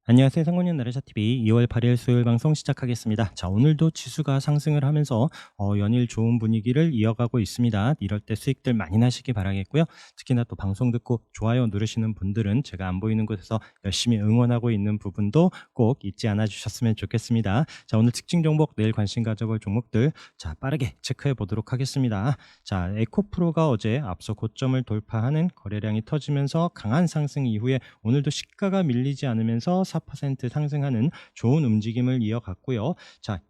안녕하세요. 상권형 나래샤TV 2월 8일 수요일 방송 시작하겠습니다. 자, 오늘도 지수가 상승을 하면서 연일 좋은 분위기를 이어가고 있습니다. 이럴 때 수익들 많이 나시기 바라겠고요. 특히나 또 방송 듣고 좋아요 누르시는 분들은 제가 안 보이는 곳에서 열심히 응원하고 있는 부분도 꼭 잊지 않아 주셨으면 좋겠습니다. 자, 오늘 특징 종목, 내일 관심 가져볼 종목들 자, 빠르게 체크해 보도록 하겠습니다. 자, 에코프로가 어제 앞서 고점을 돌파하는 거래량이 터지면서 강한 상승 이후에 오늘도 시가가 밀리지 않으면서 4% 상승하는 좋은 움직임을 이어갔고요. 자,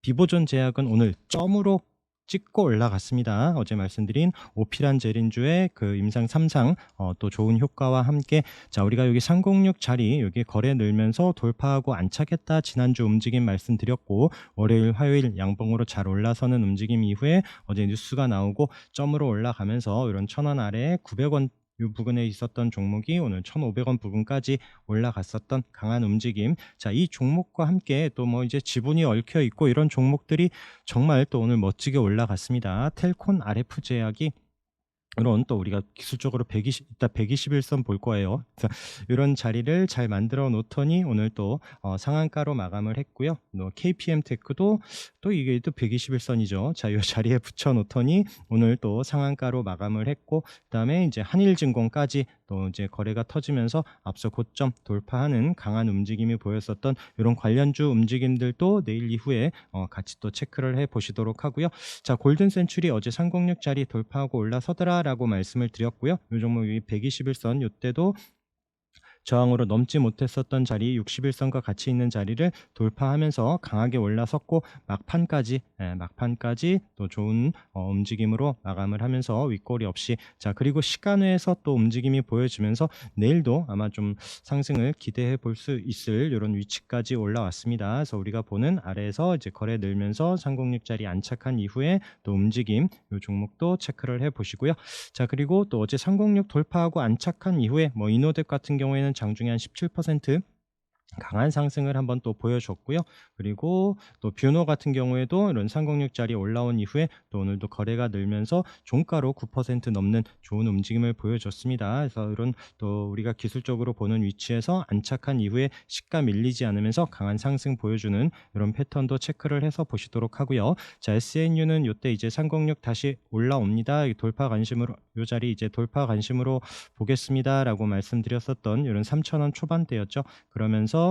비보존 제약은 오늘 점으로 찍고 올라갔습니다. 어제 말씀드린 오피란 제린주의 그 임상 3상 또 좋은 효과와 함께 자, 우리가 여기 306 자리 여기 거래 늘면서 돌파하고 안착했다 지난주 움직임 말씀드렸고, 월요일 화요일 양봉으로 잘 올라서는 움직임 이후에 어제 뉴스가 나오고 점으로 올라가면서 이런 1,000원 아래 900원 이 부근에 있었던 종목이 오늘 1,500원 부근까지 올라갔었던 강한 움직임. 자, 이 종목과 함께 또 뭐 이제 지분이 얽혀 있고 이런 종목들이 정말 또 오늘 멋지게 올라갔습니다. 텔콘 RF 제약이 이런 또 우리가 기술적으로 120, 이따 121선 볼 거예요. 그래서 이런 자리를 잘 만들어 놓더니 오늘 또 상한가로 마감을 했고요. 또 KPM 테크도 또 이게 또 121선이죠. 자, 이 자리에 붙여 놓더니 오늘 또 상한가로 마감을 했고, 그다음에 이제 한일증권까지 또 이제 거래가 터지면서 앞서 고점 돌파하는 강한 움직임이 보였었던 이런 관련주 움직임들도 내일 이후에 같이 또 체크를 해 보시도록 하고요. 자, 골든 센츄리 어제 306 자리 돌파하고 올라서더라라고 말씀을 드렸고요. 이 종목이 121선 이때도 저항으로 넘지 못했었던 자리 61선과 같이 있는 자리를 돌파하면서 강하게 올라섰고 막판까지 또 좋은 움직임으로 마감을 하면서 윗꼬리 없이, 자, 그리고 시간외에서 또 움직임이 보여지면서 내일도 아마 좀 상승을 기대해 볼 수 있을 이런 위치까지 올라왔습니다. 그래서 우리가 보는 아래에서 이제 거래 늘면서 306 자리 안착한 이후에 또 움직임, 이 종목도 체크를 해 보시고요. 자, 그리고 또 어제 306 돌파하고 안착한 이후에 뭐 이노뎁 같은 경우에는 장중에 한 17% 강한 상승을 한번 또 보여줬고요. 그리고 또 뷰노 같은 경우에도 이런 306짜리 올라온 이후에 또 오늘도 거래가 늘면서 종가로 9% 넘는 좋은 움직임을 보여줬습니다. 그래서 이런 또 우리가 기술적으로 보는 위치에서 안착한 이후에 시가 밀리지 않으면서 강한 상승 보여주는 이런 패턴도 체크를 해서 보시도록 하고요. 자, SNU는 이때 이제 306 다시 올라옵니다. 돌파 관심으로 이 자리 이제 돌파 관심으로 보겠습니다라고 말씀드렸었던 이런 3,000원 초반대였죠. 그러면서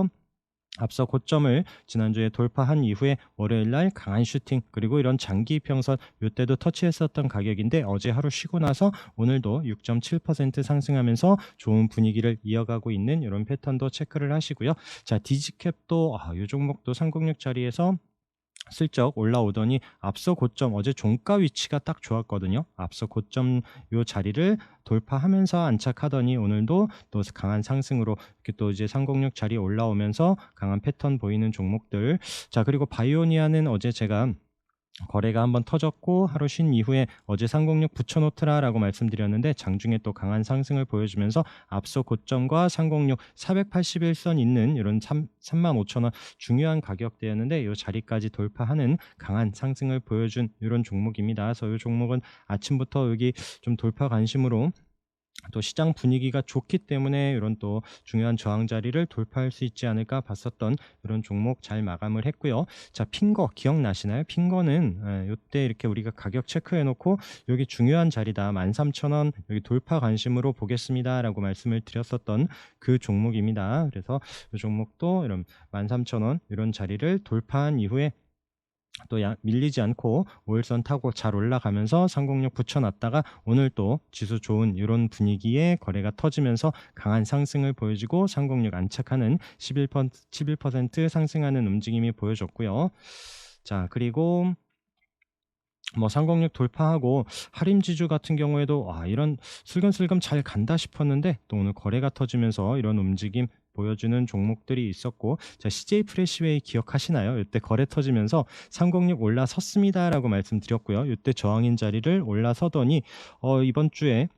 앞서 고점을 지난주에 돌파한 이후에 월요일날 강한 슈팅, 그리고 이런 장기 평선 이때도 터치했었던 가격인데 어제 하루 쉬고 나서 오늘도 6.7% 상승하면서 좋은 분위기를 이어가고 있는 이런 패턴도 체크를 하시고요. 자, 디지캡도 이 종목도 306 자리에서 슬쩍 올라오더니 앞서 고점 어제 종가 위치가 딱 좋았거든요. 앞서 고점 요 자리를 돌파하면서 안착하더니 오늘도 또 강한 상승으로 이렇게 또 이제 306 자리 올라오면서 강한 패턴 보이는 종목들. 자, 그리고 바이오니아는 어제 제가 거래가 한번 터졌고 하루 쉰 이후에 어제 306 붙여놓더라라고 말씀드렸는데 장중에 또 강한 상승을 보여주면서 앞서 고점과 306 481선 있는 이런 35,000원 중요한 가격대였는데 이 자리까지 돌파하는 강한 상승을 보여준 이런 종목입니다. 그래서 이 종목은 아침부터 여기 좀 돌파 관심으로 또 시장 분위기가 좋기 때문에 이런 또 중요한 저항 자리를 돌파할 수 있지 않을까 봤었던 이런 종목 잘 마감을 했고요. 자, 핑거 기억나시나요? 핑거는 이때 이렇게 우리가 가격 체크해 놓고 여기 중요한 자리다 13,000원 여기 돌파 관심으로 보겠습니다라고 말씀을 드렸었던 그 종목입니다. 그래서 이 종목도 이런 13,000원 이런 자리를 돌파한 이후에 또 밀리지 않고 5일선 타고 잘 올라가면서 306 붙여놨다가 오늘 또 지수 좋은 이런 분위기에 거래가 터지면서 강한 상승을 보여주고 306 안착하는 11% 상승하는 움직임이 보여줬고요. 자, 그리고 뭐 306 돌파하고 하림지주 같은 경우에도 이런 슬금슬금 잘 간다 싶었는데 또 오늘 거래가 터지면서 이런 움직임 보여주는 종목들이 있었고, 자, CJ 프레시웨이 기억하시나요? 이때 거래 터지면서 306 올라섰습니다라고 말씀드렸고요. 이때 저항인 자리를 올라서더니 이번 주에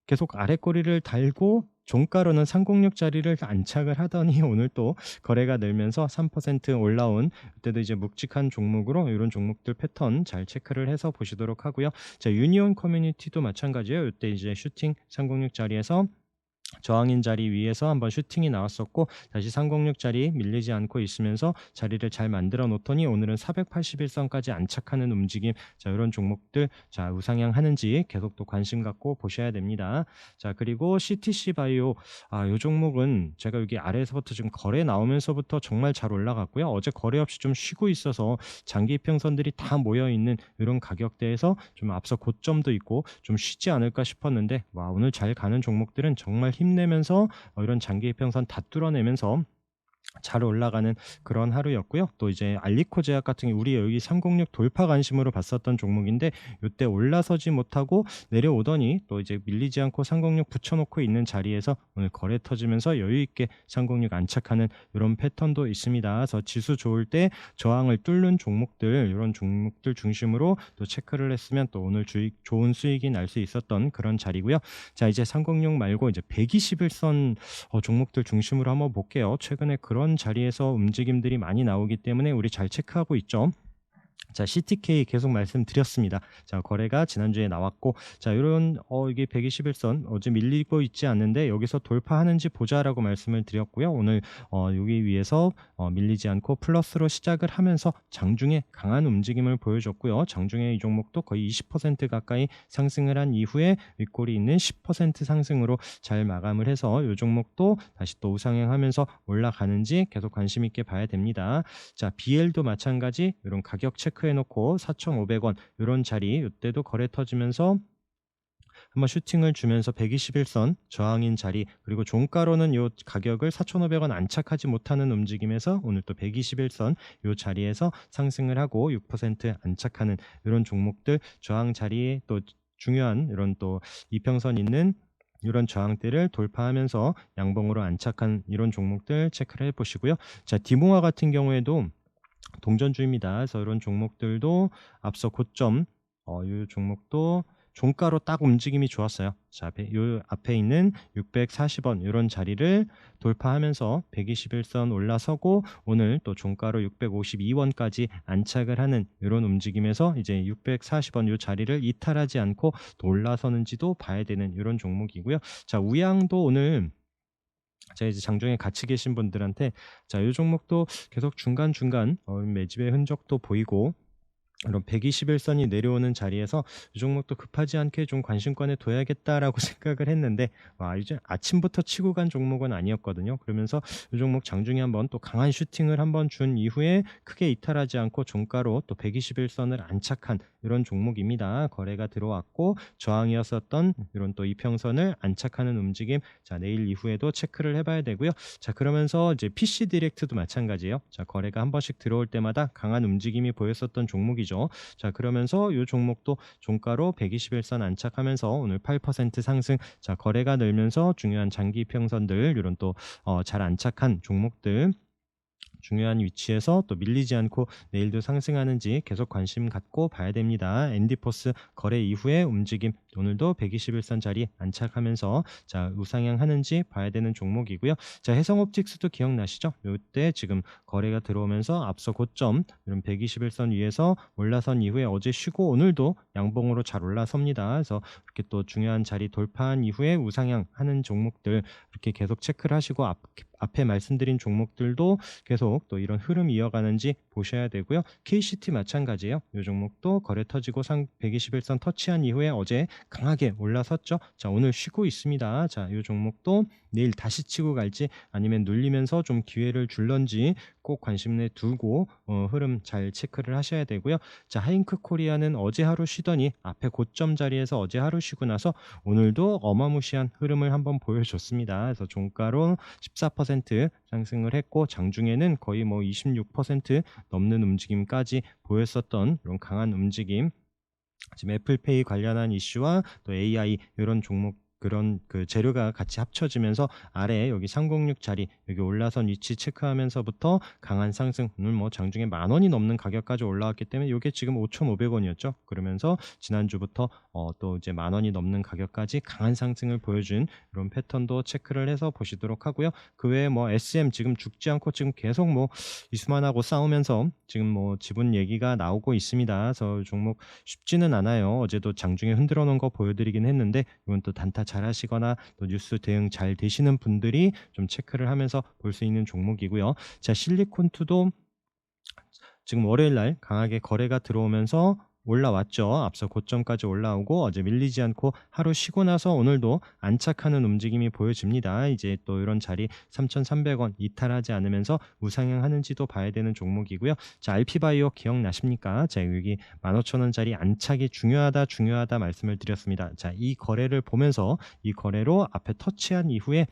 계속 아랫꼬리를 달고 종가로는 306 자리를 안착을 하더니 오늘 또 거래가 늘면서 3% 올라온, 그때도 이제 묵직한 종목으로 이런 종목들 패턴 잘 체크를 해서 보시도록 하고요. 자, 유니온 커뮤니티도 마찬가지예요. 이때 이제 슈팅 306 자리에서 저항인 자리 위에서 한번 슈팅이 나왔었고 다시 306 자리 밀리지 않고 있으면서 자리를 잘 만들어 놓더니 오늘은 481선까지 안착하는 움직임. 자, 이런 종목들 자 우상향하는지 계속 또 관심 갖고 보셔야 됩니다. 자, 그리고 CTC 바이오 요 종목은 제가 여기 아래에서부터 지금 거래 나오면서부터 정말 잘 올라갔고요. 어제 거래 없이 좀 쉬고 있어서 장기 이평선들이 다 모여 있는 이런 가격대에서 좀 앞서 고점도 있고 좀 쉬지 않을까 싶었는데 와, 오늘 잘 가는 종목들은 정말 힘내면서 이런 장기 이평선 다 뚫어내면서 잘 올라가는 그런 하루였고요. 또 이제 알리코 제약 같은 게 우리 여기 306 돌파 관심으로 봤었던 종목인데 요때 올라서지 못하고 내려오더니 또 이제 밀리지 않고 306 붙여놓고 있는 자리에서 오늘 거래 터지면서 여유 있게 306 안착하는 이런 패턴도 있습니다. 그래서 지수 좋을 때 저항을 뚫는 종목들 이런 종목들 중심으로 또 체크를 했으면 또 오늘 좋은 수익이 날 수 있었던 그런 자리고요. 자, 이제 306 말고 이제 121선 종목들 중심으로 한번 볼게요. 최근에 그런 자리에서 움직임들이 많이 나오기 때문에 우리 잘 체크하고 있죠. 자, CTK 계속 말씀드렸습니다. 자, 거래가 지난주에 나왔고, 자, 요런 이게 121선 어제 밀리고 있지 않는데 여기서 돌파하는지 보자라고 말씀을 드렸고요. 오늘 여기 위에서 밀리지 않고 플러스로 시작을 하면서 장중에 강한 움직임을 보여줬고요. 장중에 이 종목도 거의 20% 가까이 상승을 한 이후에 윗골이 있는 10% 상승으로 잘 마감을 해서 이 종목도 다시 또 우상향하면서 올라가는지 계속 관심 있게 봐야 됩니다. 자, BL도 마찬가지 이런 가격 체크해 놓고 4,500원 이런 자리 이때도 거래 터지면서 한번 슈팅을 주면서 121선 저항인 자리 그리고 종가로는 요 가격을 4,500원 안착하지 못하는 움직임에서 오늘 또 121선 요 자리에서 상승을 하고 6% 안착하는 이런 종목들 저항 자리에 또 중요한 이런 또 이평선 있는 이런 저항대를 돌파하면서 양봉으로 안착한 이런 종목들 체크를 해보시고요. 자, 디모아 같은 경우에도 동전주입니다. 그래서 이런 종목들도 앞서 고점 이 종목도 종가로 딱 움직임이 좋았어요. 자, 요 앞에 있는 640원 이런 자리를 돌파하면서 121선 올라서고 오늘 또 종가로 652원까지 안착을 하는 이런 움직임에서 이제 640원 이 자리를 이탈하지 않고 또 올라서는지도 봐야 되는 이런 종목이고요. 자, 우양도 오늘 제가 이제 장중에 같이 계신 분들한테 자, 이 종목도 계속 중간중간 매집의 흔적도 보이고 이런 121선이 내려오는 자리에서 이 종목도 급하지 않게 좀 관심권에 둬야겠다라고 생각을 했는데 와, 이제 아침부터 치고 간 종목은 아니었거든요. 그러면서 이 종목 장중에 한번 또 강한 슈팅을 한번 준 이후에 크게 이탈하지 않고 종가로 또 121선을 안착한 이런 종목입니다. 거래가 들어왔고 저항이었었던 이런 또 이평선을 안착하는 움직임. 자, 내일 이후에도 체크를 해봐야 되고요. 자, 그러면서 이제 PC 디렉트도 마찬가지예요. 자, 거래가 한 번씩 들어올 때마다 강한 움직임이 보였었던 종목이죠. 자, 그러면서 이 종목도 종가로 121선 안착하면서 오늘 8% 상승. 자, 거래가 늘면서 중요한 장기 평선들 이런 또 잘 안착한 종목들 중요한 위치에서 또 밀리지 않고 내일도 상승하는지 계속 관심 갖고 봐야 됩니다. 엔디포스 거래 이후의 움직임 오늘도 121선 자리 안착하면서 자, 우상향하는지 봐야 되는 종목이고요. 자, 해성옵틱스도 기억나시죠? 이때 지금 거래가 들어오면서 앞서 고점 이런 121선 위에서 올라선 이후에 어제 쉬고 오늘도 양봉으로 잘 올라섭니다. 그래서 이렇게 또 중요한 자리 돌파한 이후에 우상향하는 종목들 이렇게 계속 체크를 하시고 앞에 말씀드린 종목들도 계속 또 이런 흐름 이어가는지 보셔야 되고요. KCT 마찬가지예요. 이 종목도 거래 터지고 121선 터치한 이후에 어제 강하게 올라섰죠. 자, 오늘 쉬고 있습니다. 자, 이 종목도 내일 다시 치고 갈지 아니면 눌리면서 좀 기회를 줄런지 꼭 관심 내 두고 흐름 잘 체크를 하셔야 되고요. 자, 하잉크 코리아는 어제 하루 쉬더니 앞에 고점 자리에서 어제 하루 쉬고 나서 오늘도 어마무시한 흐름을 한번 보여줬습니다. 그래서 종가로 14% 상승을 했고 장중에는 거의 뭐 26% 넘는 움직임까지 보였었던 이런 강한 움직임. 지금 애플페이 관련한 이슈와 또 AI 이런 종목 그런 그 재료가 같이 합쳐지면서 아래 여기 306 자리 여기 올라선 위치 체크하면서부터 강한 상승 오늘 뭐 장중에 10,000원이 넘는 가격까지 올라왔기 때문에 이게 지금 5,500원이었죠. 그러면서 지난주부터 또 이제 10,000원이 넘는 가격까지 강한 상승을 보여준 이런 패턴도 체크를 해서 보시도록 하고요. 그 외에 뭐 SM 지금 죽지 않고 지금 계속 뭐 이수만하고 싸우면서 지금 뭐 지분 얘기가 나오고 있습니다. 그래서 종목 쉽지는 않아요. 어제도 장중에 흔들어 놓은 거 보여드리긴 했는데 이건 또 단타 잘하시거나 또 뉴스 대응 잘 되시는 분들이 좀 체크를 하면서 볼 수 있는 종목이고요. 자, 실리콘투도 지금 월요일 날 강하게 거래가 들어오면서 올라왔죠. 앞서 고점까지 올라오고 어제 밀리지 않고 하루 쉬고 나서 오늘도 안착하는 움직임이 보여집니다. 이제 또 이런 자리 3,300원 이탈하지 않으면서 우상향하는지도 봐야 되는 종목이고요. 자, RP바이오 기억나십니까? 자, 여기 15,000원짜리 안착이 중요하다 말씀을 드렸습니다. 자, 이 거래를 보면서 이 거래로 앞에 터치한 이후에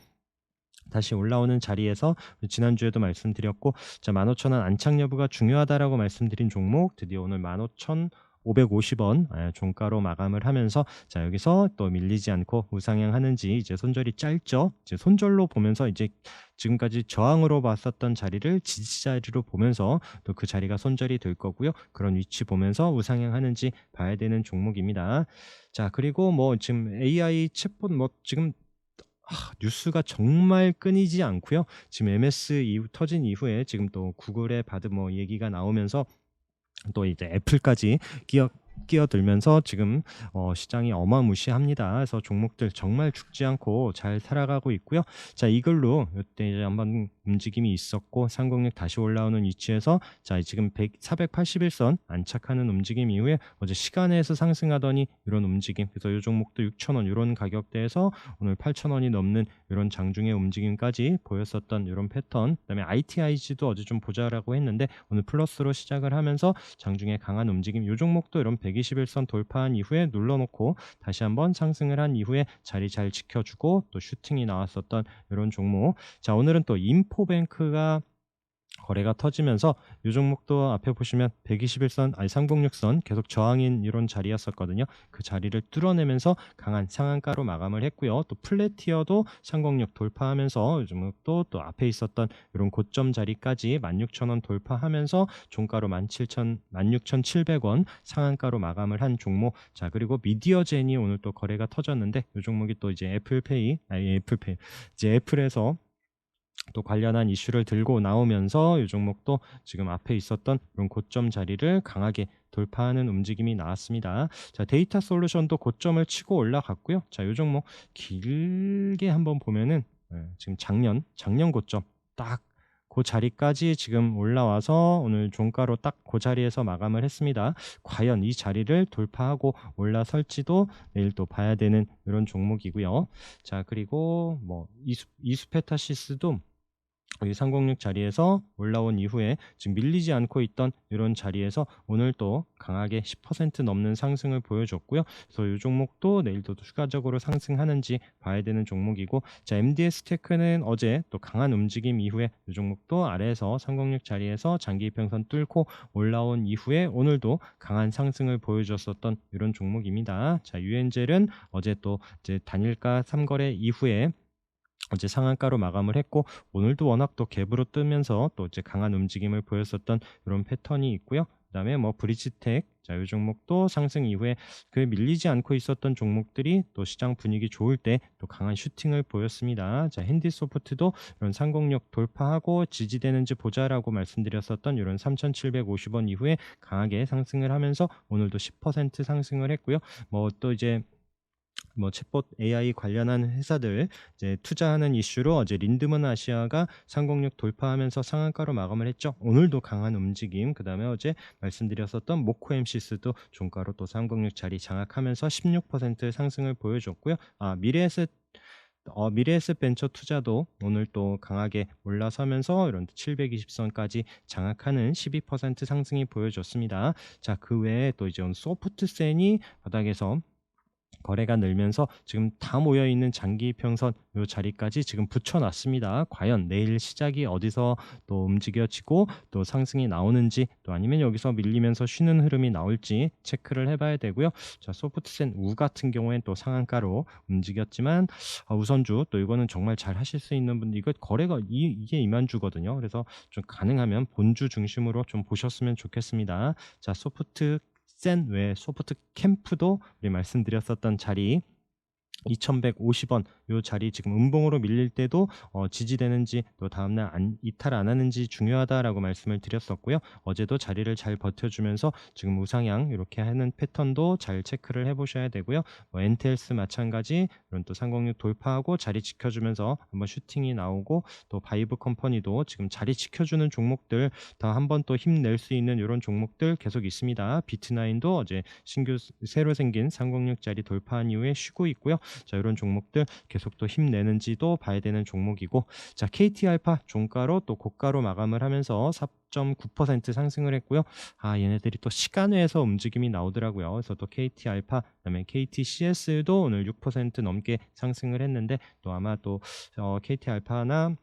다시 올라오는 자리에서 지난주에도 말씀드렸고, 자, 15,000원 안착 여부가 중요하다라고 말씀드린 종목 드디어 오늘 15,550원 종가로 마감을 하면서, 자, 여기서 또 밀리지 않고 우상향하는지 이제 손절이 짧죠. 이제 손절로 보면서 이제 지금까지 저항으로 봤었던 자리를 지지 자리로 보면서 또 그 자리가 손절이 될 거고요. 그런 위치 보면서 우상향하는지 봐야 되는 종목입니다. 자, 그리고 뭐 지금 AI 챗봇 뭐 지금 뉴스가 정말 끊이지 않고요. 지금 MS 이후 터진 이후에 지금 또 구글의 바드 뭐 얘기가 나오면서 또 이제 애플까지 끼어들면서 지금 시장이 어마무시합니다. 그래서 종목들 정말 죽지 않고 잘 살아가고 있고요. 자, 이걸로 이때 이제 한번 움직임이 있었고 306 다시 올라오는 위치에서 자, 지금 481선 안착하는 움직임 이후에 어제 시간에서 상승하더니 이런 움직임, 그래서 이 종목도 6,000원 이런 가격대에서 오늘 8,000원이 넘는 이런 장중의 움직임까지 보였었던 이런 패턴. 그다음에 ITIG도 어제 좀 보자라고 했는데 오늘 플러스로 시작을 하면서 장중에 강한 움직임, 이 종목도 이런 121선 돌파한 이후에 눌러놓고 다시 한번 상승을 한 이후에 자리 잘 지켜주고 또 슈팅이 나왔었던 이런 종목. 자, 오늘은 또 인포뱅크가 거래가 터지면서 이 종목도 앞에 보시면 121선 아니 306선 계속 저항인 이런 자리였었거든요. 그 자리를 뚫어내면서 강한 상한가로 마감을 했고요. 또 플래티어도 306 돌파하면서 이 종목도 또 앞에 있었던 이런 고점 자리까지 16,000원 돌파하면서 종가로 16,700원 상한가로 마감을 한 종목. 자, 그리고 미디어젠이 오늘 또 거래가 터졌는데 이 종목이 또 이제 애플페이 이제 애플에서 또 관련한 이슈를 들고 나오면서 이 종목도 지금 앞에 있었던 이런 고점 자리를 강하게 돌파하는 움직임이 나왔습니다. 자, 데이터 솔루션도 고점을 치고 올라갔고요. 자, 이 종목 길게 한번 보면은 지금 작년 고점 딱 그 자리까지 지금 올라와서 오늘 종가로 딱 그 자리에서 마감을 했습니다. 과연 이 자리를 돌파하고 올라설지도 내일 또 봐야 되는 이런 종목이고요. 자, 그리고 뭐 이수페타시스도 이 306 자리에서 올라온 이후에 지금 밀리지 않고 있던 이런 자리에서 오늘 또 강하게 10% 넘는 상승을 보여줬고요. 그래서 이 종목도 내일도 추가적으로 상승하는지 봐야 되는 종목이고, 자, MDS 테크는 어제 또 강한 움직임 이후에 이 종목도 아래에서 306 자리에서 장기 이평선 뚫고 올라온 이후에 오늘도 강한 상승을 보여줬었던 이런 종목입니다. 자, 유엔젤은 어제 또 이제 단일가 3거래 이후에 어제 상한가로 마감을 했고 오늘도 워낙 또 갭으로 뜨면서 또 이제 강한 움직임을 보였었던 이런 패턴이 있고요. 그다음에 뭐 브리지텍, 자, 이 종목도 상승 이후에 그 밀리지 않고 있었던 종목들이 또 시장 분위기 좋을 때 또 강한 슈팅을 보였습니다. 자, 핸디소프트도 이런 306 돌파하고 지지되는지 보자라고 말씀드렸었던 이런 3,750원 이후에 강하게 상승을 하면서 오늘도 10% 상승을 했고요. 뭐 또 이제 뭐 챗봇 AI 관련한 회사들 이제 투자하는 이슈로 어제 린드먼 아시아가 306 돌파하면서 상한가로 마감을 했죠. 오늘도 강한 움직임. 그다음에 어제 말씀드렸었던 모코 엠시스도 종가로 또 306 자리 장악하면서 16% 상승을 보여줬고요. 미래에셋 벤처 투자도 오늘 또 강하게 올라서면서 이런 720선까지 장악하는 12% 상승이 보여줬습니다. 자, 그 외에 또 이제 소프트센이 바닥에서 거래가 늘면서 지금 다 모여있는 장기 평선 요 자리까지 지금 붙여놨습니다. 과연 내일 시작이 어디서 또 움직여지고 또 상승이 나오는지, 또 아니면 여기서 밀리면서 쉬는 흐름이 나올지 체크를 해봐야 되고요. 자, 소프트센 우 같은 경우엔 또 상한가로 움직였지만 우선주 또 이거는 정말 잘 하실 수 있는 분들, 이거 거래가 이게 이만주거든요. 그래서 좀 가능하면 본주 중심으로 좀 보셨으면 좋겠습니다. 자, 소프트 센 외 소프트 캠프도 우리 말씀드렸었던 자리 2,150원 요 자리 지금 음봉으로 밀릴 때도 지지되는지 또 다음날 이탈 안 하는지 중요하다라고 말씀을 드렸었고요. 어제도 자리를 잘 버텨주면서 지금 우상향 이렇게 하는 패턴도 잘 체크를 해보셔야 되고요. NTLS 마찬가지 이런 또 306 돌파하고 자리 지켜주면서 한번 슈팅이 나오고 또 바이브 컴퍼니도 지금 자리 지켜주는 종목들 더 한번 또 힘낼 수 있는 이런 종목들 계속 있습니다. 비트나인도 어제 신규 새로 생긴 306 자리 돌파한 이후에 쉬고 있고요. 자, 이런 종목들 계속 또 힘내는지도 봐야 되는 종목이고, 자, KT알파 종가로 또 고가로 마감을 하면서 4.9% 상승을 했고요. 얘네들이 또 시간외에서 움직임이 나오더라고요. 그래서 또 KT알파, 그다음에 KTCS도 오늘 6% 넘게 상승을 했는데 또 아마 또 KT알파나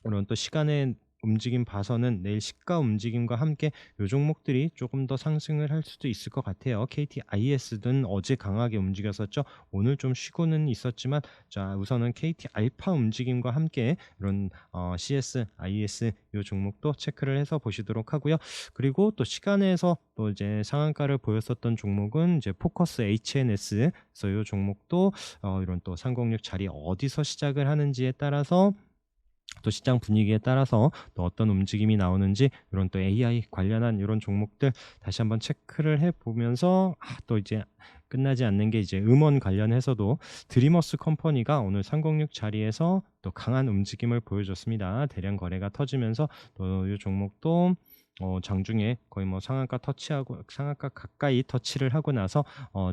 이런 또 시간의 움직임 봐서는 내일 시가 움직임과 함께 요 종목들이 조금 더 상승을 할 수도 있을 것 같아요. KTIS는 어제 강하게 움직였었죠. 오늘 좀 쉬고는 있었지만 자, 우선은 KT알파 움직임과 함께 이런 CS, IS 요 종목도 체크를 해서 보시도록 하고요. 그리고 또 시간에서 또 이제 상한가를 보였었던 종목은 이제 포커스 HNS, 그래서 요 종목도 이런 또 306 자리 어디서 시작을 하는지에 따라서 또 시장 분위기에 따라서 또 어떤 움직임이 나오는지 이런 또 AI 관련한 이런 종목들 다시 한번 체크를 해보면서 또 이제 끝나지 않는 게 이제 음원 관련해서도 드리머스 컴퍼니가 오늘 306 자리에서 또 강한 움직임을 보여줬습니다. 대량 거래가 터지면서 또 이 종목도 장중에 거의 뭐 상한가 터치하고 상한가 가까이 터치를 하고 나서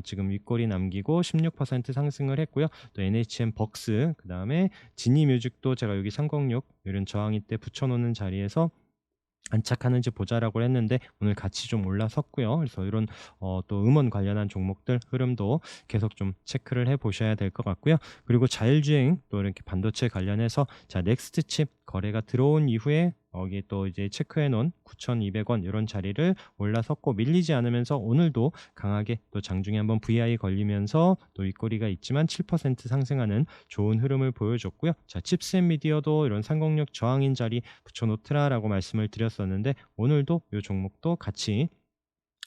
지금 윗골이 남기고 16% 상승을 했고요. 또 NHN 벅스 그다음에 지니뮤직도 제가 여기 306 이런 저항이 때 붙여놓는 자리에서 안착하는지 보자라고 했는데 오늘 같이 좀 올라섰고요. 그래서 이런 또 음원 관련한 종목들 흐름도 계속 좀 체크를 해 보셔야 될 것 같고요. 그리고 자율주행 또 이렇게 반도체 관련해서 자 넥스트 칩 거래가 들어온 이후에 여기 또 이제 체크해 놓은 9,200원 이런 자리를 올라섰고 밀리지 않으면서 오늘도 강하게 또 장중에 한번 VI 걸리면서 또 윗꼬리가 있지만 7% 상승하는 좋은 흐름을 보여줬고요. 자 칩스앤미디어도 이런 306 저항인 자리 붙여놓더라라고 말씀을 드렸었는데 오늘도 이 종목도 같이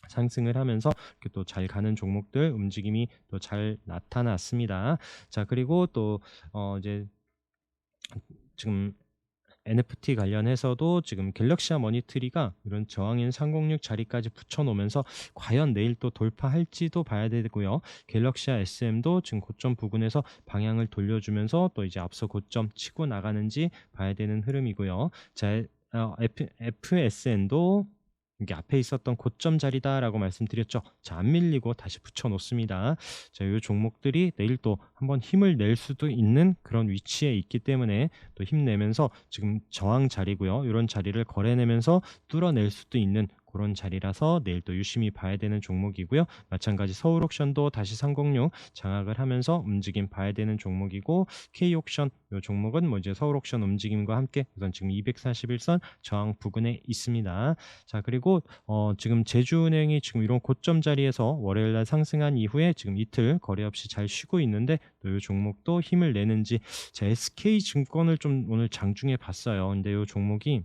상승을 하면서 이렇게 또 잘 가는 종목들 움직임이 또 잘 나타났습니다. 자 그리고 또 이제 지금 NFT 관련해서도 지금 갤럭시아 머니트리가 이런 저항인 306 자리까지 붙여놓으면서 과연 내일 또 돌파할지도 봐야 되고요. 갤럭시아 SM도 지금 고점 부근에서 방향을 돌려주면서 또 이제 앞서 고점 치고 나가는지 봐야 되는 흐름이고요. 자, FSN도 이게 앞에 있었던 고점 자리다라고 말씀드렸죠. 자, 안 밀리고 다시 붙여놓습니다. 자, 이 종목들이 내일 또 한번 힘을 낼 수도 있는 그런 위치에 있기 때문에 또 힘내면서 지금 저항 자리고요. 이런 자리를 거래내면서 뚫어낼 수도 있는 그런 자리라서 내일 또 유심히 봐야 되는 종목이고요. 마찬가지 서울옥션도 다시 306 장악을 하면서 움직임 봐야 되는 종목이고 K옥션 이 종목은 뭐 이제 서울옥션 움직임과 함께 우선 지금 241선 저항 부근에 있습니다. 자 그리고 지금 제주은행이 지금 이런 고점 자리에서 월요일날 상승한 이후에 지금 이틀 거래 없이 잘 쉬고 있는데 또 이 종목도 힘을 내는지 자 SK증권을 좀 오늘 장중에 봤어요. 근데 이 종목이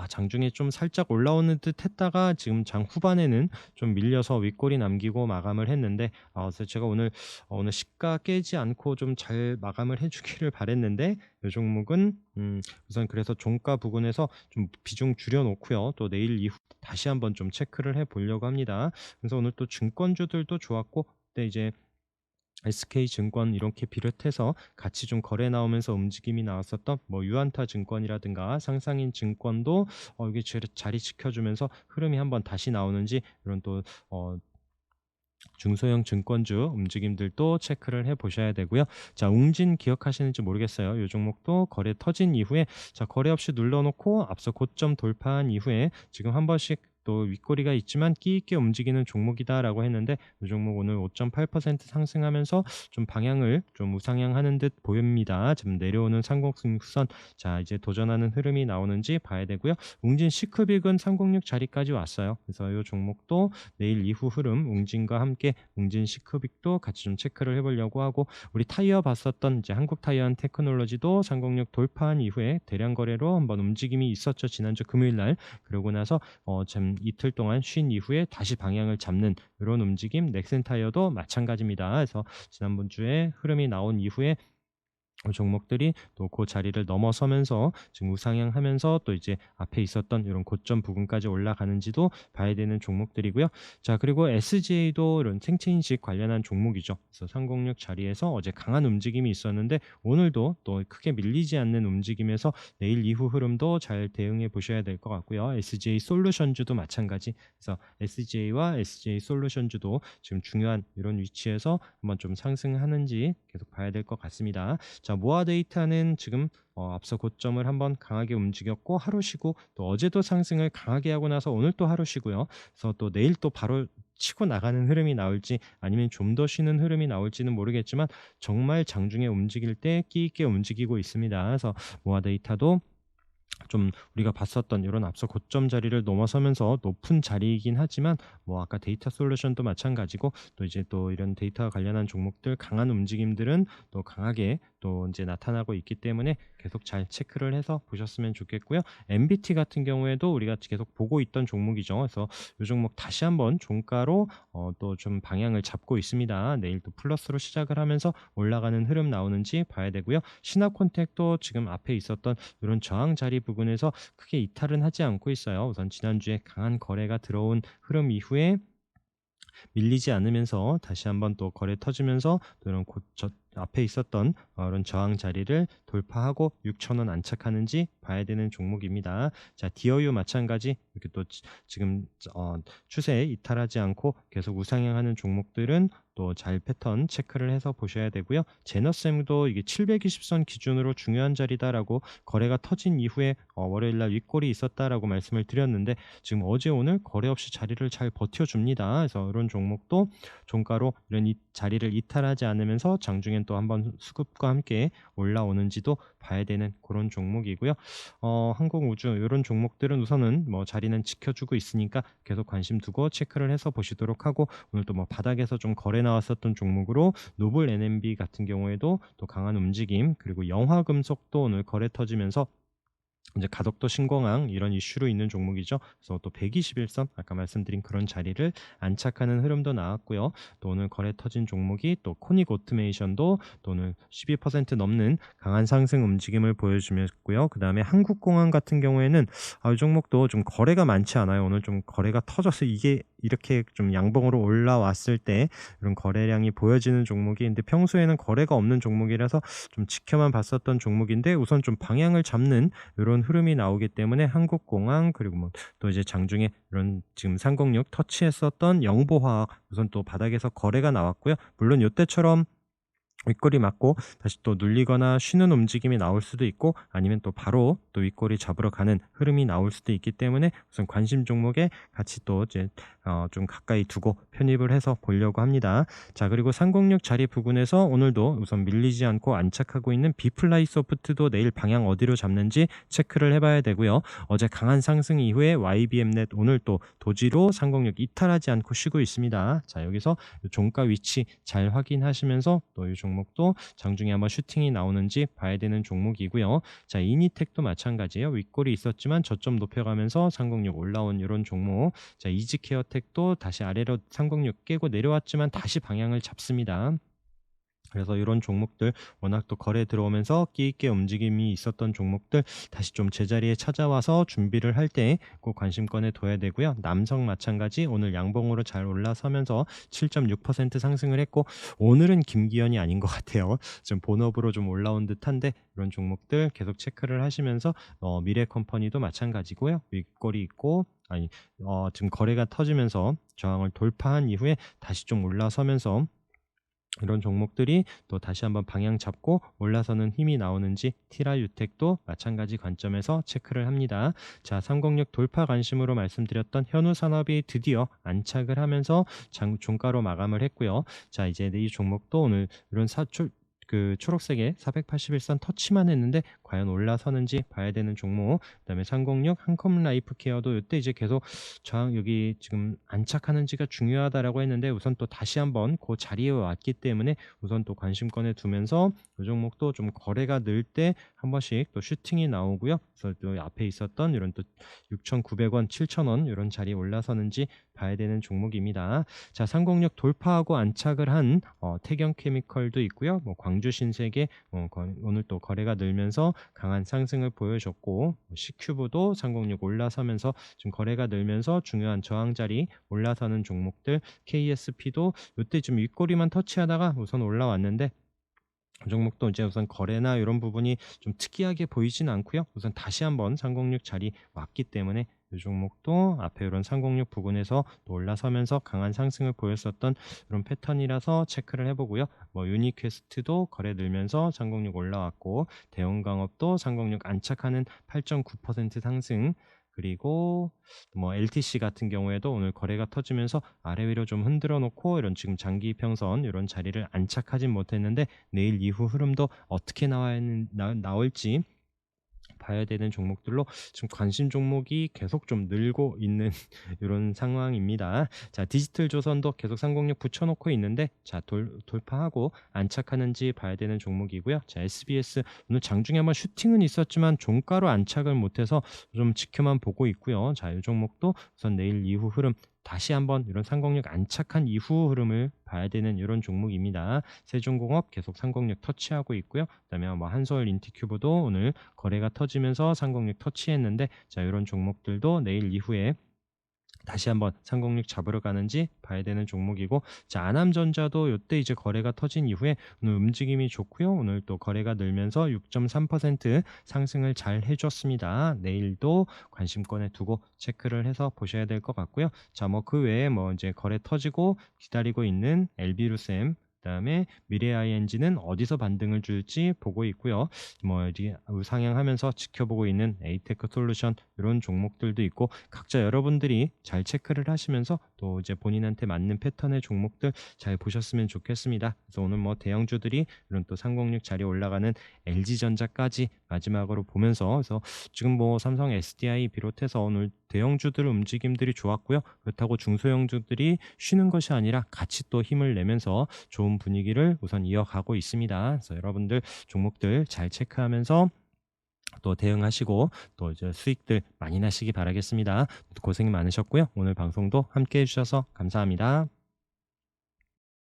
장중에 좀 살짝 올라오는 듯 했다가 지금 장 후반에는 좀 밀려서 윗골이 남기고 마감을 했는데 그래서 제가 오늘 시가 깨지 않고 좀 잘 마감을 해주기를 바랬는데 이 종목은 우선 그래서 종가 부근에서 좀 비중 줄여놓고요. 또 내일 이후 다시 한번 좀 체크를 해보려고 합니다. 그래서 오늘 또 증권주들도 좋았고 근데 이제 SK증권 이렇게 비롯해서 같이 좀 거래 나오면서 움직임이 나왔었던 뭐 유안타 증권이라든가 상상인 증권도 이게 자리 지켜주면서 흐름이 한번 다시 나오는지 이런 또 중소형 증권주 움직임들도 체크를 해 보셔야 되고요. 자, 웅진 기억하시는지 모르겠어요. 이 종목도 거래 터진 이후에 자, 거래 없이 눌러놓고 앞서 고점 돌파한 이후에 지금 한 번씩 또 윗꼬리가 있지만 끼 있게 움직이는 종목이다라고 했는데 이 종목 오늘 5.8% 상승하면서 좀 방향을 좀 우상향하는 듯 보입니다. 지금 내려오는 상공승선 자 이제 도전하는 흐름이 나오는지 봐야 되고요. 웅진 시크빅은 306 자리까지 왔어요. 그래서 이 종목도 내일 이후 흐름 웅진과 함께 웅진 시크빅도 같이 좀 체크를 해보려고 하고 우리 타이어 봤었던 이제 한국타이어한 테크놀로지도 306 돌파한 이후에 대량 거래로 한번 움직임이 있었죠. 지난주 금요일 날 그러고 나서 지금 이틀 동안 쉰 이후에 다시 방향을 잡는 이런 움직임, 넥센타이어도 마찬가지입니다. 그래서 지난번 주에 흐름이 나온 이후에 종목들이 또 그 자리를 넘어서면서 지금 우상향하면서 또 이제 앞에 있었던 이런 고점 부근까지 올라가는지도 봐야 되는 종목들이고요. 자, 그리고 SGA도 이런 생체인식 관련한 종목이죠. 그래서 306 자리에서 어제 강한 움직임이 있었는데 오늘도 또 크게 밀리지 않는 움직임에서 내일 이후 흐름도 잘 대응해 보셔야 될 것 같고요. SGA 솔루션주도 마찬가지. 그래서 SGA와 SGA 솔루션주도 지금 중요한 이런 위치에서 한번 좀 상승하는지 계속 봐야 될 것 같습니다. 자, 모아 데이터는 지금 앞서 고점을 한번 강하게 움직였고 하루 쉬고 또 어제도 상승을 강하게 하고 나서 오늘 또 하루 쉬고요. 그래서 또 내일 또 바로 치고 나가는 흐름이 나올지 아니면 좀 더 쉬는 흐름이 나올지는 모르겠지만 정말 장중에 움직일 때 끼 있게 움직이고 있습니다. 그래서 모아 데이터도 좀 우리가 봤었던 이런 앞서 고점 자리를 넘어서면서 높은 자리이긴 하지만 뭐 아까 데이터 솔루션도 마찬가지고 또 이제 또 이런 데이터와 관련한 종목들 강한 움직임들은 또 강하게 또 이제 나타나고 있기 때문에 계속 잘 체크를 해서 보셨으면 좋겠고요. MBT 같은 경우에도 우리가 계속 보고 있던 종목이죠. 그래서 이 종목 다시 한번 종가로 또 좀 방향을 잡고 있습니다. 내일 또 플러스로 시작을 하면서 올라가는 흐름 나오는지 봐야 되고요. 신합콘택도 지금 앞에 있었던 이런 저항 자리 부근에서 크게 이탈은 하지 않고 있어요. 우선 지난주에 강한 거래가 들어온 흐름 이후에 밀리지 않으면서 다시 한번 또 거래 터지면서 또 이런 앞에 있었던 이런 저항 자리를 돌파하고 6,000원 안착하는지 봐야 되는 종목입니다. 자, 디어유 마찬가지 이렇게 또 지금 추세에 이탈하지 않고 계속 우상향하는 종목들은 또 잘 패턴 체크를 해서 보셔야 되고요. 제너쌤도 이게 720선 기준으로 중요한 자리다라고 거래가 터진 이후에 월요일 날 윗골이 있었다라고 말씀을 드렸는데 지금 어제 오늘 거래 없이 자리를 잘 버텨줍니다. 그래서 이런 종목도 종가로 이런 자리를 이탈하지 않으면서 장중엔 또 한번 수급과 함께 올라오는지도 봐야 되는 그런 종목이고요. 항공우주 이런 종목들은 우선은 뭐 자리는 지켜주고 있으니까 계속 관심 두고 체크를 해서 보시도록 하고 오늘 또 뭐 바닥에서 좀 거래 나왔었던 종목으로 노블 NMB 같은 경우에도 또 강한 움직임 그리고 영화금속도 오늘 거래 터지면서 이제 가덕도 신공항 이런 이슈로 있는 종목이죠. 그래서 또 121선 아까 말씀드린 그런 자리를 안착하는 흐름도 나왔고요. 또 오늘 거래 터진 종목이 또 코닉 오토메이션도 또 오늘 12% 넘는 강한 상승 움직임을 보여주었고요. 그 다음에 한국공항 같은 경우에는 이 종목도 좀 거래가 많지 않아요. 오늘 좀 거래가 터져서 이게 이렇게 좀 양봉으로 올라왔을 때 이런 거래량이 보여지는 종목이 근데 평소에는 거래가 없는 종목이라서 좀 지켜만 봤었던 종목인데 우선 좀 방향을 잡는 이런 흐름이 나오기 때문에 한국공항 그리고 뭐 또 이제 장중에 이런 지금 306 터치했었던 영보화학 우선 또 바닥에서 거래가 나왔고요. 물론 이때처럼 윗꼬리 맞고 다시 또 눌리거나 쉬는 움직임이 나올 수도 있고 아니면 또 바로 또 윗꼬리 잡으러 가는 흐름이 나올 수도 있기 때문에 우선 관심 종목에 같이 또 이제 좀 가까이 두고 편입을 해서 보려고 합니다. 자, 그리고 306 자리 부근에서 오늘도 우선 밀리지 않고 안착하고 있는 비플라이 소프트도 내일 방향 어디로 잡는지 체크를 해봐야 되고요. 어제 강한 상승 이후에 YBM넷 오늘 또 도지로 306 이탈하지 않고 쉬고 있습니다. 자, 여기서 종가 위치 잘 확인하시면서 또 이 종목도 장중에 한번 슈팅이 나오는지 봐야 되는 종목이고요. 자, 이니텍도 마찬가지예요. 윗골이 있었지만 저점 높여가면서 306 올라온 이런 종목. 자, 이지케어텍도 다시 아래로 306 깨고 내려왔지만 다시 방향을 잡습니다. 그래서 이런 종목들 워낙 또 거래 들어오면서 끼 있게 움직임이 있었던 종목들 다시 좀 제자리에 찾아와서 준비를 할 때 꼭 관심권에 둬야 되고요. 남성 마찬가지 오늘 양봉으로 잘 올라서면서 7.6% 상승을 했고 오늘은 김기현이 아닌 것 같아요. 좀 본업으로 좀 올라온 듯한데 이런 종목들 계속 체크를 하시면서 미래컴퍼니도 마찬가지고요. 윗골이 있고 지금 거래가 터지면서 저항을 돌파한 이후에 다시 좀 올라서면서 이런 종목들이 또 다시 한번 방향 잡고 올라서는 힘이 나오는지 티라유텍도 마찬가지 관점에서 체크를 합니다. 자, 306 돌파 관심으로 말씀드렸던 현우산업이 드디어 안착을 하면서 종가로 마감을 했고요. 자, 이제 이 종목도 오늘 이런 초록색의 481선 터치만 했는데 과연 올라서는지 봐야 되는 종목. 그다음에 306 한컴 라이프 케어도 이때 이제 계속 저항 여기 지금 안착하는지가 중요하다라고 했는데 우선 또 다시 한번 그 자리에 왔기 때문에 우선 또 관심권에 두면서 이 종목도 좀 거래가 늘 때 한 번씩 또 슈팅이 나오고요. 그래서 또 앞에 있었던 이런 또 6,900원, 7,000원 이런 자리에 올라서는지 봐야 되는 종목입니다. 자, 306 돌파하고 안착을 한 태경케미컬도 있고요. 뭐 광주 신세계 오늘 또 거래가 늘면서 강한 상승을 보여줬고 C큐브도 306 올라서면서 지금 거래가 늘면서 중요한 저항 자리 올라서는 종목들 KSP도 이때 좀 윗꼬리만 터치하다가 우선 올라왔는데 이 종목도 이제 우선 거래나 이런 부분이 좀 특이하게 보이진 않고요. 우선 다시 한번 306 자리 왔기 때문에 이 종목도 앞에 이런 306 부근에서 또 올라서면서 강한 상승을 보였었던 이런 패턴이라서 체크를 해보고요. 뭐 유니퀘스트도 거래 늘면서 306 올라왔고 대형광업도 306 안착하는 8.9% 상승 그리고 뭐 LTC 같은 경우에도 오늘 거래가 터지면서 아래 위로 좀 흔들어 놓고 이런 지금 장기 평선 이런 자리를 안착하진 못했는데 내일 이후 흐름도 어떻게 나올지 봐야 되는 종목들로 지금 관심 종목이 계속 좀 늘고 있는 이런 상황입니다. 자, 디지털 조선도 계속 306 붙여놓고 있는데 자 돌파하고 안착하는지 봐야 되는 종목이고요. 자, SBS 오늘 장중에 한번 슈팅은 있었지만 종가로 안착을 못해서 좀 지켜만 보고 있고요. 자, 이 종목도 우선 내일 이후 흐름 다시 한번 이런 306 안착한 이후 흐름을 봐야 되는 이런 종목입니다. 세종공업 계속 306 터치하고 있고요. 그다음에 뭐 한서울 인티큐브도 오늘 거래가 터지면서 306 터치했는데 자 이런 종목들도 내일 이후에 다시 한번 306 잡으러 가는지 봐야 되는 종목이고 자 아남전자도 이때 이제 거래가 터진 이후에 오늘 움직임이 좋고요. 오늘 또 거래가 늘면서 6.3% 상승을 잘 해줬습니다. 내일도 관심권에 두고 체크를 해서 보셔야 될 것 같고요. 자 뭐 그 외에 뭐 이제 거래 터지고 기다리고 있는 엘비루셈 그다음에 미래ING는 어디서 반등을 줄지 보고 있고요. 뭐 이제 우상향하면서 지켜보고 있는 에이테크 솔루션 이런 종목들도 있고 각자 여러분들이 잘 체크를 하시면서 또 이제 본인한테 맞는 패턴의 종목들 잘 보셨으면 좋겠습니다. 그래서 오늘 뭐 대형주들이 이런 또 306 자리 올라가는 LG전자까지 마지막으로 보면서 그래서 지금 뭐 삼성 SDI 비롯해서 오늘 대형주들 움직임들이 좋았고요. 그렇다고 중소형주들이 쉬는 것이 아니라 같이 또 힘을 내면서 좋은 분위기를 우선 이어가고 있습니다. 그래서 여러분들 종목들 잘 체크하면서 또 대응하시고 또 이제 수익들 많이 나시기 바라겠습니다. 고생 많으셨고요. 오늘 방송도 함께 해주셔서 감사합니다.